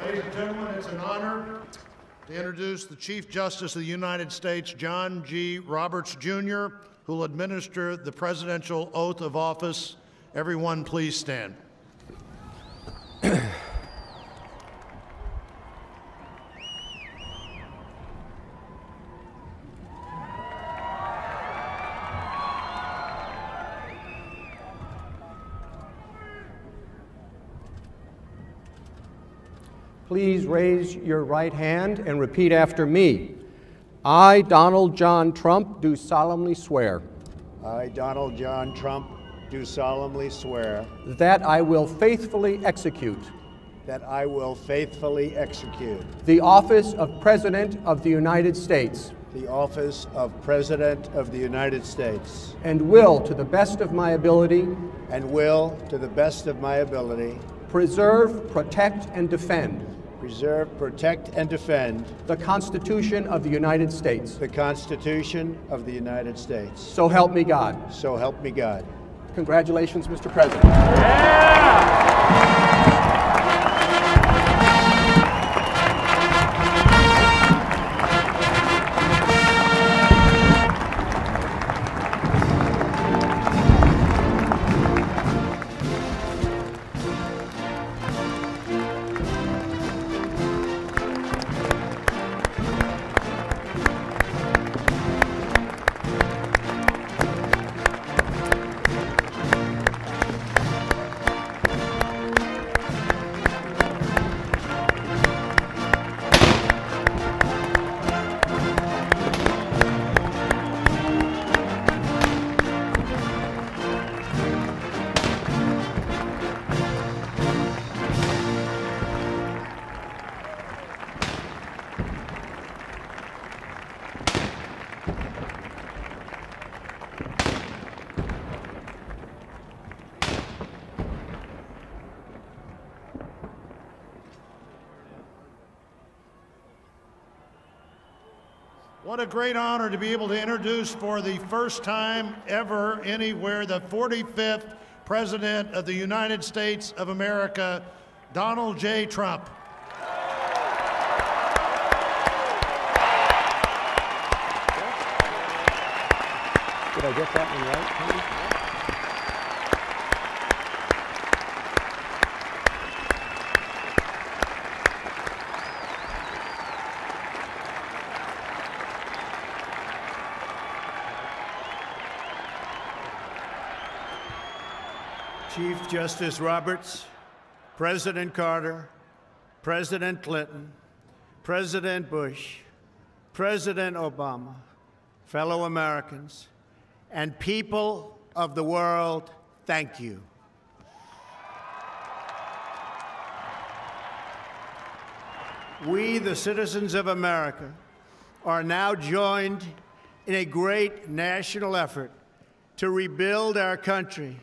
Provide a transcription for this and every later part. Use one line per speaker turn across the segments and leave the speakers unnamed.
Ladies and gentlemen, it's an honor to introduce the Chief Justice of the United States, John G. Roberts, Jr., who will administer the presidential oath of office. Everyone, please stand.
Please raise your right hand and repeat after me. I, Donald John Trump, do solemnly swear.
I, Donald John Trump, do solemnly swear.
That I will faithfully execute.
That I will faithfully execute.
The office of President of the United States.
The office of President of the United States.
And will, to the best of my ability.
And will, to the best of my ability.
Preserve, protect, and defend.
Preserve, protect, and defend
the Constitution of the United States.
The Constitution of the United States.
So help me God.
So help me God.
Congratulations, Mr. President.
Yeah!
What a great honor to be able to introduce for the first time ever anywhere the 45th President of the United States of America, Donald J. Trump.
Did I get that one right, Tony?
Chief Justice Roberts, President Carter, President Clinton, President Bush, President Obama, fellow Americans, and people of the world, thank you. We, the citizens of America, are now joined in a great national effort to rebuild our country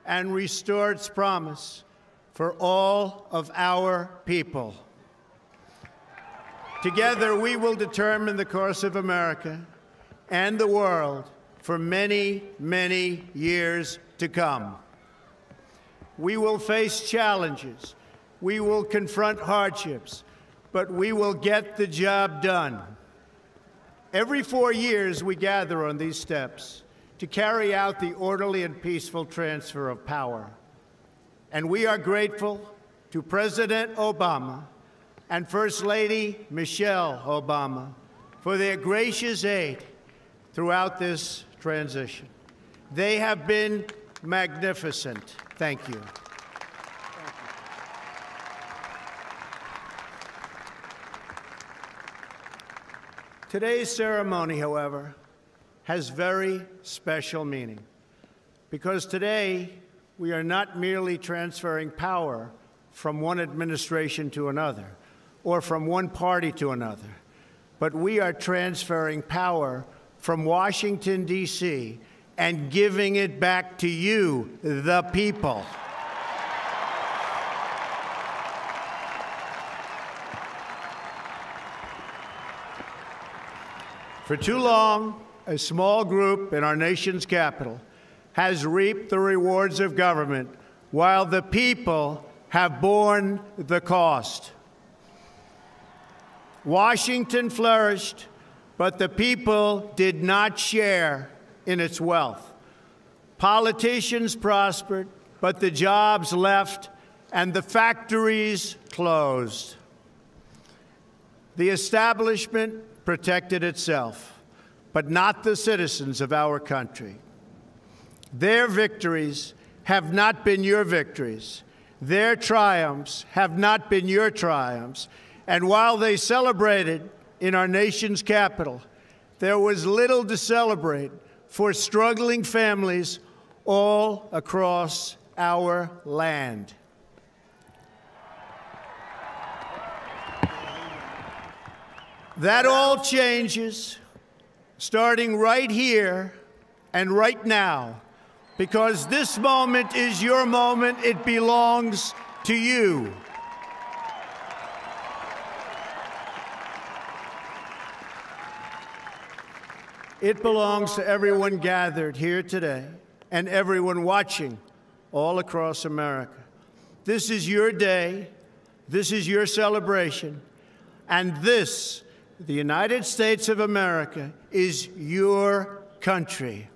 and restore its promise for all of our people. Together, we will determine the course of America and the world for many, many years to come. We will face challenges. We will confront hardships, but we will get the job done. Every 4 years, we gather on these steps to carry out the orderly and peaceful transfer of power. And we are grateful to President Obama and First Lady Michelle Obama for their gracious aid throughout this transition. They have been magnificent. Thank you. Today's ceremony, however, has very special meaning, because today we are not merely transferring power from one administration to another or from one party to another, but we are transferring power from Washington, D.C., and giving it back to you, the people. For too long, a small group in our nation's capital has reaped the rewards of government while the people have borne the cost. Washington flourished, but the people did not share in its wealth. Politicians prospered, but the jobs left and the factories closed. The establishment protected itself, but not the citizens of our country. Their victories have not been your victories. Their triumphs have not been your triumphs. And while they celebrated in our nation's capital, there was little to celebrate for struggling families all across our land. That all changes starting right here and right now, because this moment is your moment. It belongs to you. It belongs to everyone gathered here today and everyone watching all across America. This is your day. This is your celebration. And this, the United States of America, is your country.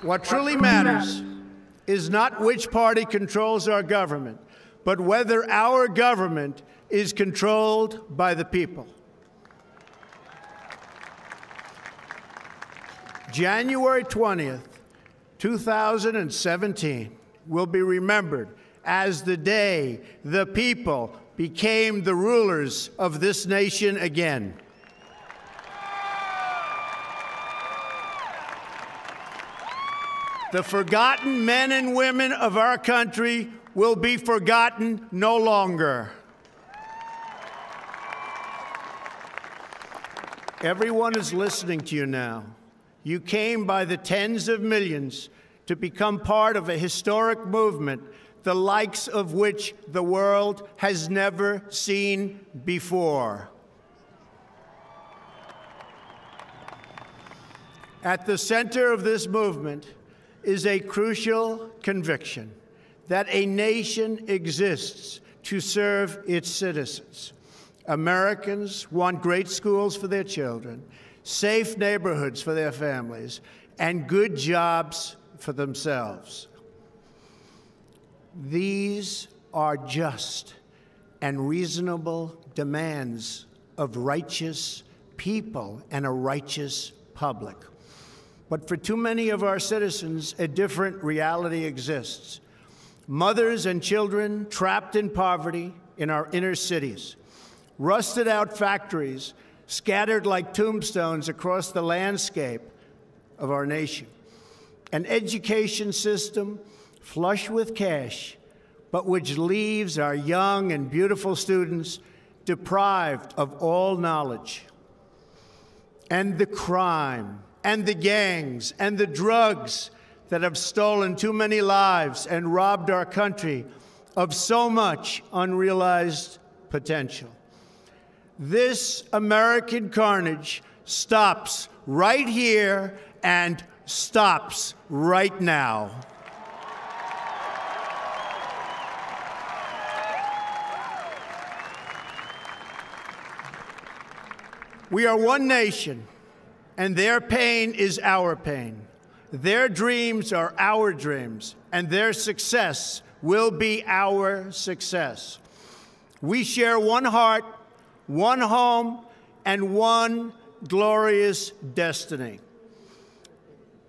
What truly matters is not which party controls our government, but whether our government is controlled by the people. January 20th, 2017 will be remembered as the day the people became the rulers of this nation again. The forgotten men and women of our country will be forgotten no longer. Everyone is listening to you now. You came by the tens of millions to become part of a historic movement, the likes of which the world has never seen before. At the center of this movement is a crucial conviction that a nation exists to serve its citizens. Americans want great schools for their children, safe neighborhoods for their families, and good jobs for themselves. These are just and reasonable demands of righteous people and a righteous public. But for too many of our citizens, a different reality exists. Mothers and children trapped in poverty in our inner cities, rusted out factories scattered like tombstones across the landscape of our nation, an education system flush with cash, but which leaves our young and beautiful students deprived of all knowledge, and the crime and the gangs and the drugs that have stolen too many lives and robbed our country of so much unrealized potential. This American carnage stops right here and stops right now. We are one nation, and their pain is our pain. Their dreams are our dreams, and their success will be our success. We share one heart, one home, and one glorious destiny.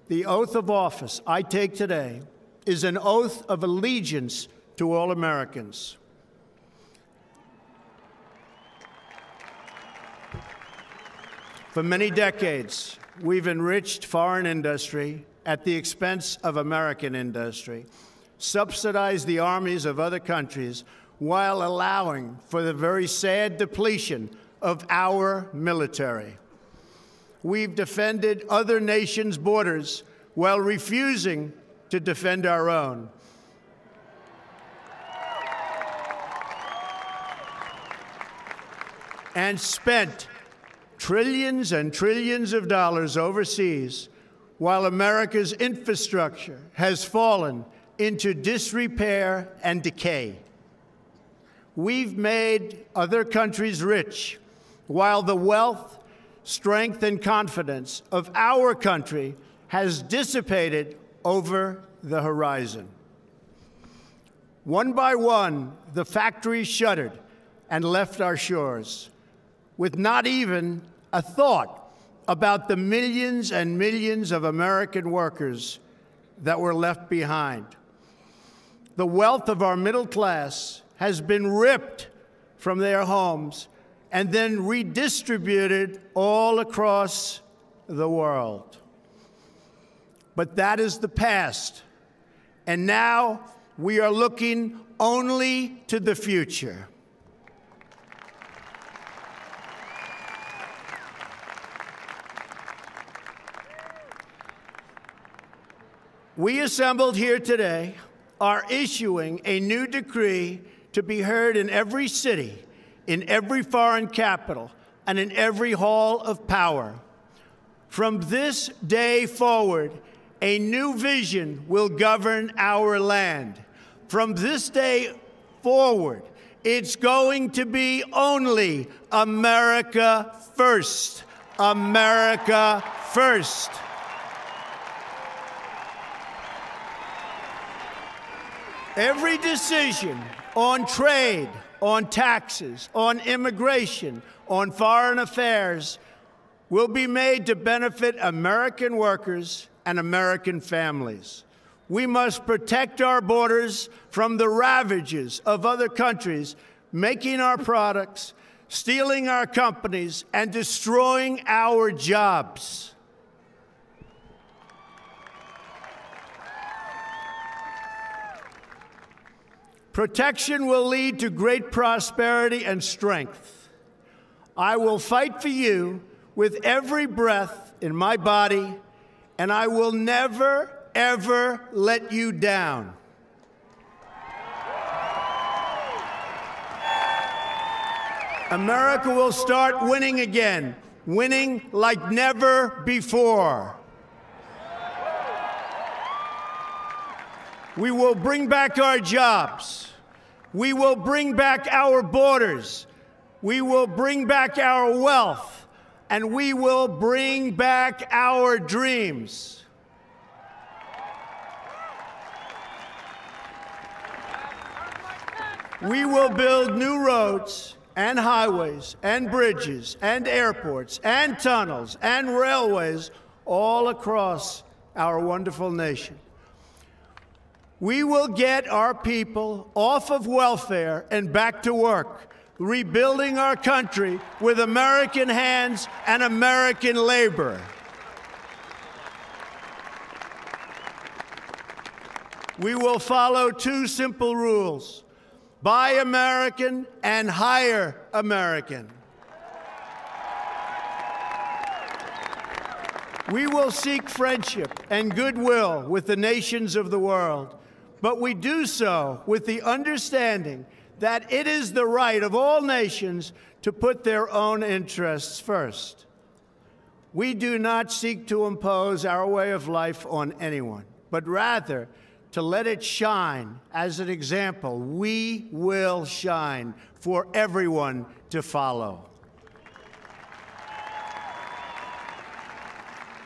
The oath of office I take today is an oath of allegiance to all Americans. For many decades, we've enriched foreign industry at the expense of American industry, subsidized the armies of other countries while allowing for the very sad depletion of our military. We've defended other nations' borders while refusing to defend our own. And spent trillions and trillions of dollars overseas while America's infrastructure has fallen into disrepair and decay. We've made other countries rich, while the wealth, strength, and confidence of our country has dissipated over the horizon. One by one, the factories shuttered and left our shores, with not even a thought about the millions and millions of American workers that were left behind. The wealth of our middle class has been ripped from their homes and then redistributed all across the world. But that is the past, and now we are looking only to the future. We assembled here today are issuing a new decree to be heard in every city, in every foreign capital, and in every hall of power. From this day forward, a new vision will govern our land. From this day forward, it's going to be only America first. America first. Every decision on trade, on taxes, on immigration, on foreign affairs will be made to benefit American workers and American families. We must protect our borders from the ravages of other countries making our products, stealing our companies, and destroying our jobs. Protection will lead to great prosperity and strength. I will fight for you with every breath in my body, and I will never, ever let you down. America will start winning again, winning like never before. We will bring back our jobs. We will bring back our borders. We will bring back our wealth. And we will bring back our dreams. We will build new roads and highways and bridges and airports and tunnels and railways all across our wonderful nation. We will get our people off of welfare and back to work, rebuilding our country with American hands and American labor. We will follow two simple rules: buy American and hire American. We will seek friendship and goodwill with the nations of the world, but we do so with the understanding that it is the right of all nations to put their own interests first. We do not seek to impose our way of life on anyone, but rather to let it shine as an example. We will shine for everyone to follow.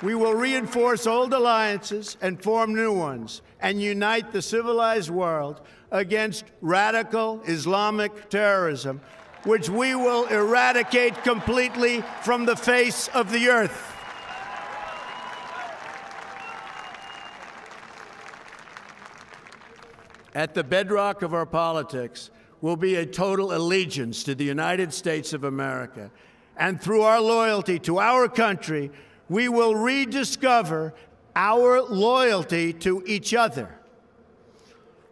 We will reinforce old alliances and form new ones and unite the civilized world against radical Islamic terrorism, which we will eradicate completely from the face of the earth. At the bedrock of our politics will be a total allegiance to the United States of America. And through our loyalty to our country, we will rediscover our loyalty to each other.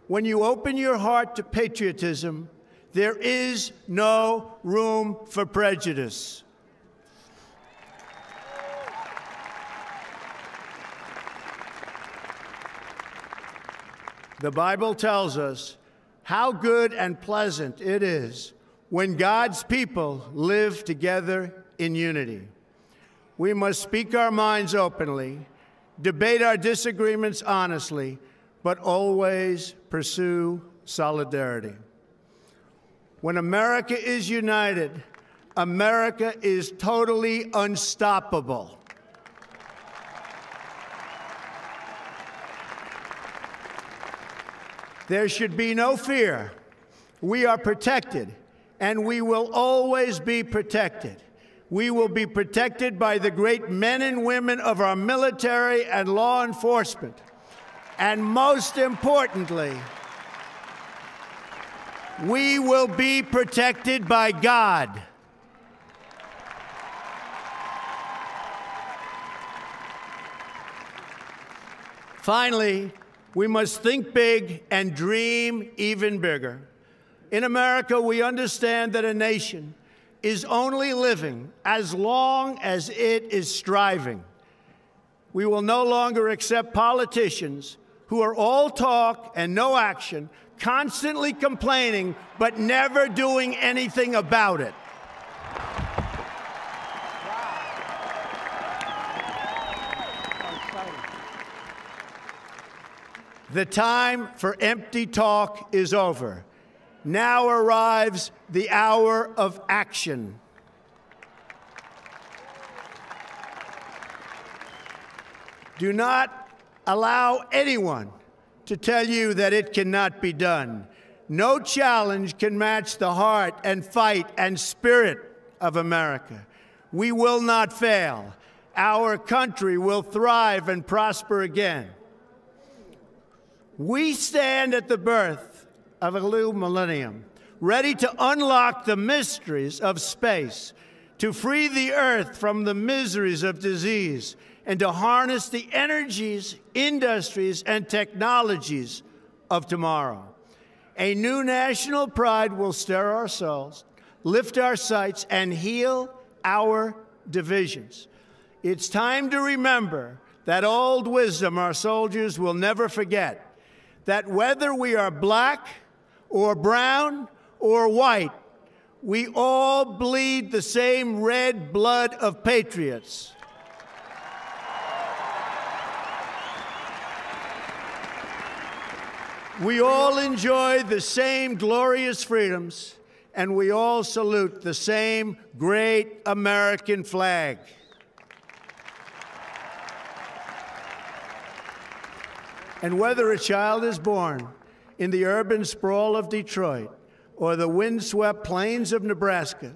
When you open your heart to patriotism, there is no room for prejudice. The Bible tells us how good and pleasant it is when God's people live together in unity. We must speak our minds openly, debate our disagreements honestly, but always pursue solidarity. When America is united, America is totally unstoppable. There should be no fear. We are protected, and we will always be protected. We will be protected by the great men and women of our military and law enforcement. And most importantly, we will be protected by God. Finally, we must think big and dream even bigger. In America, we understand that a nation is only living as long as it is striving. We will no longer accept politicians who are all talk and no action, constantly complaining but never doing anything about it. The time for empty talk is over. Now arrives the hour of action. Do not allow anyone to tell you that it cannot be done. No challenge can match the heart and fight and spirit of America. We will not fail. Our country will thrive and prosper again. We stand at the birth of a new millennium, ready to unlock the mysteries of space, to free the earth from the miseries of disease, and to harness the energies, industries, and technologies of tomorrow. A new national pride will stir our souls, lift our sights, and heal our divisions. It's time to remember that old wisdom our soldiers will never forget, that whether we are black or brown or white, we all bleed the same red blood of patriots. We all enjoy the same glorious freedoms, and we all salute the same great American flag. And whether a child is born in the urban sprawl of Detroit or the windswept plains of Nebraska,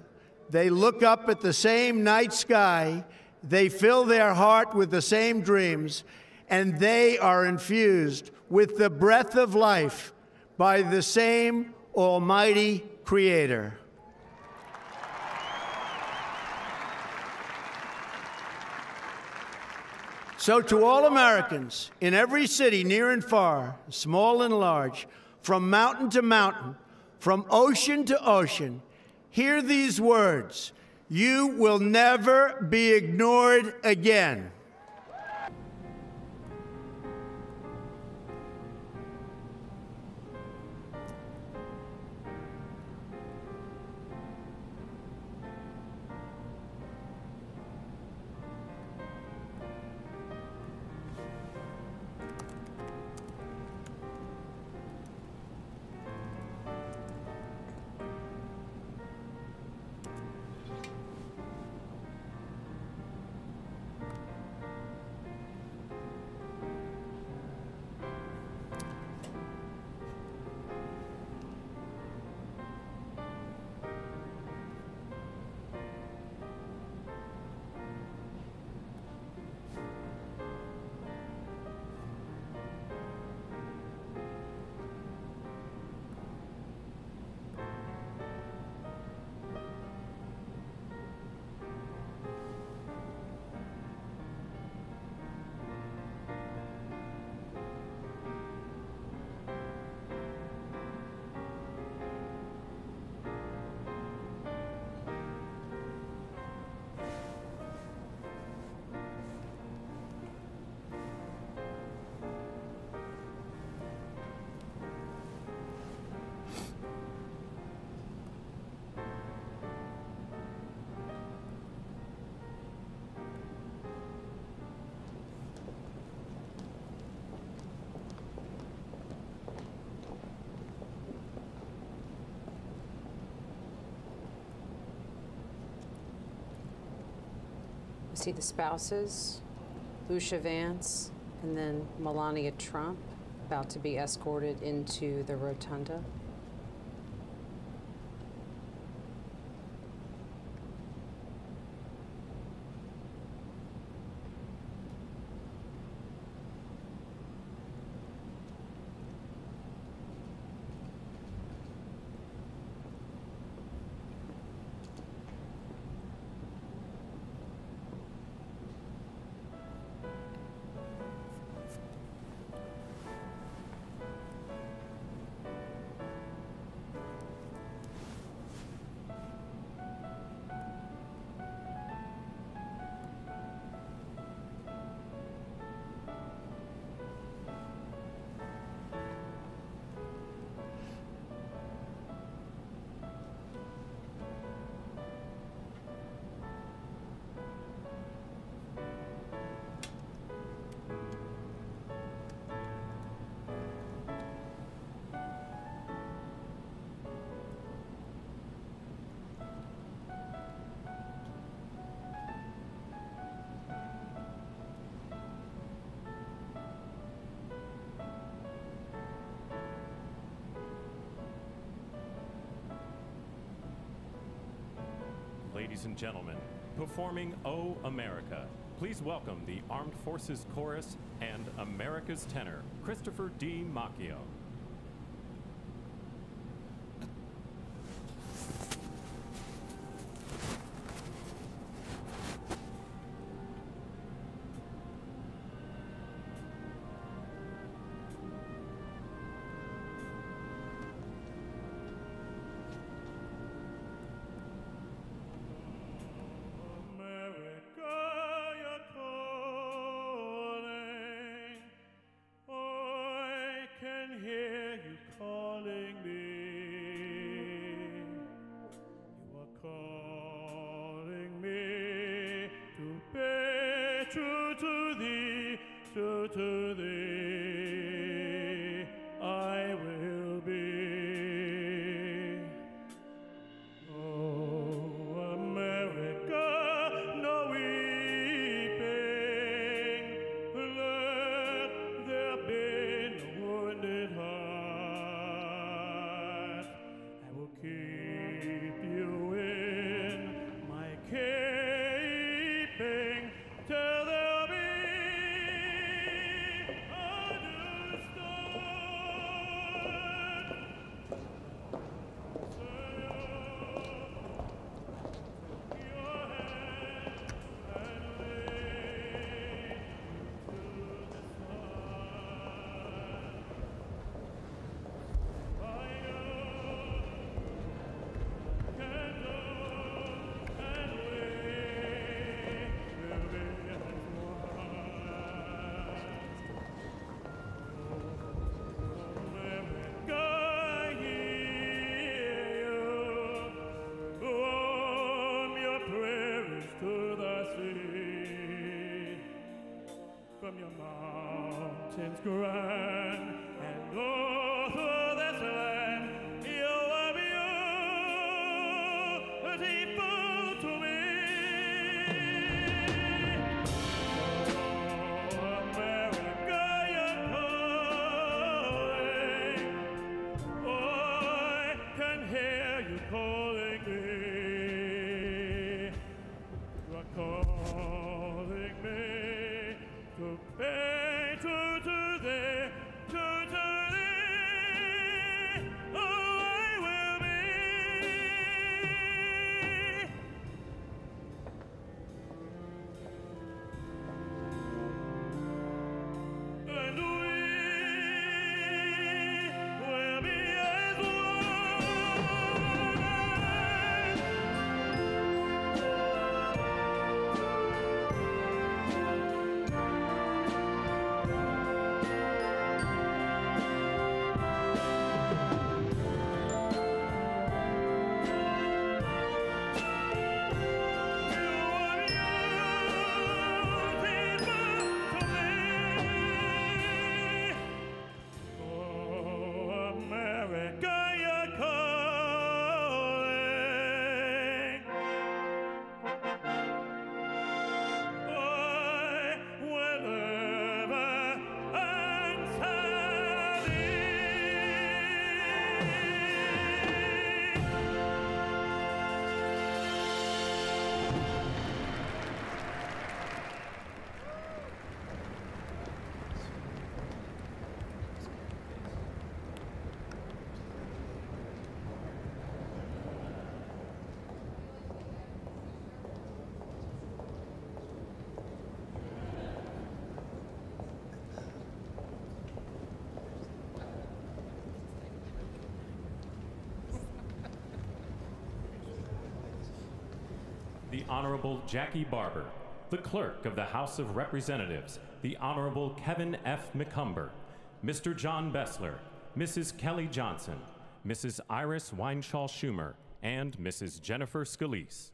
they look up at the same night sky, they fill their heart with the same dreams, and they are infused with the breath of life by the same almighty Creator. So to all Americans in every city, near and far, small and large, from mountain to mountain, from ocean to ocean, hear these words: you will never be ignored again.
see the spouses, Lucia Vance, and then Melania Trump, about to be escorted into the rotunda.
Ladies and gentlemen, performing O America, please welcome the Armed Forces Chorus and America's tenor, Christopher D. Macchio.
From your mountains grand and all through this land, you are beautiful to me. Oh, America, you're calling. Oh, I can hear you calling me. You are calling me. To pay to thee, to thee, oh, I will be
Honorable Jackie Barber, the Clerk of the House of Representatives, the Honorable Kevin F. McCumber, Mr. John Bessler, Mrs. Kelly Johnson, Mrs. Iris Weinschall Schumer, and Mrs. Jennifer Scalise.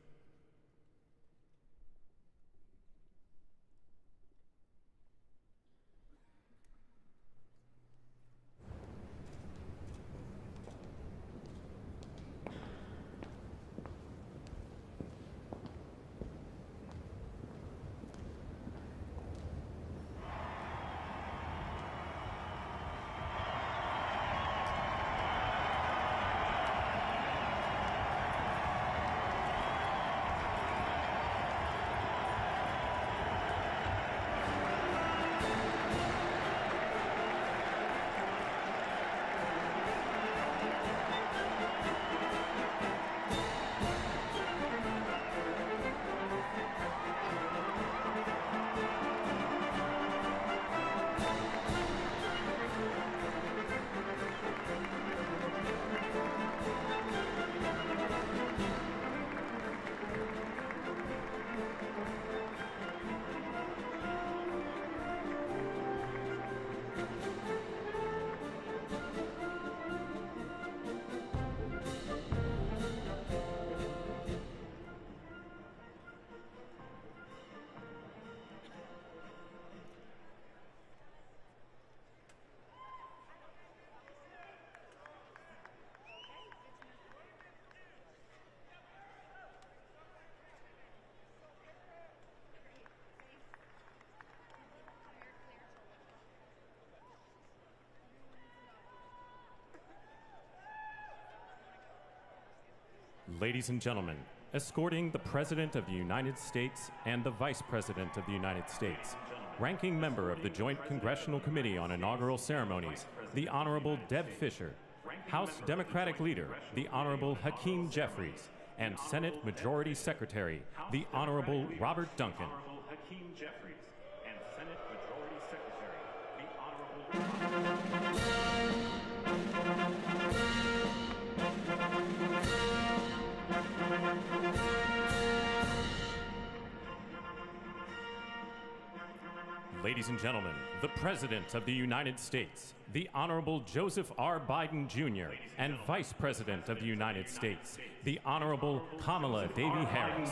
Ladies and gentlemen, escorting the President of the United States and the Vice President of the United States, Ranking Member of the Joint Congressional Committee on Inaugural Ceremonies, the Honorable Deb Fischer, House Democratic Leader, the Honorable Hakeem Jeffries, and Senate Majority Secretary, the Honorable Robert Duncan. Ladies and gentlemen, the President of the United States, the Honorable Joseph R. Biden Jr., and Vice President of the United States, the Honorable Kamala Davy Harris.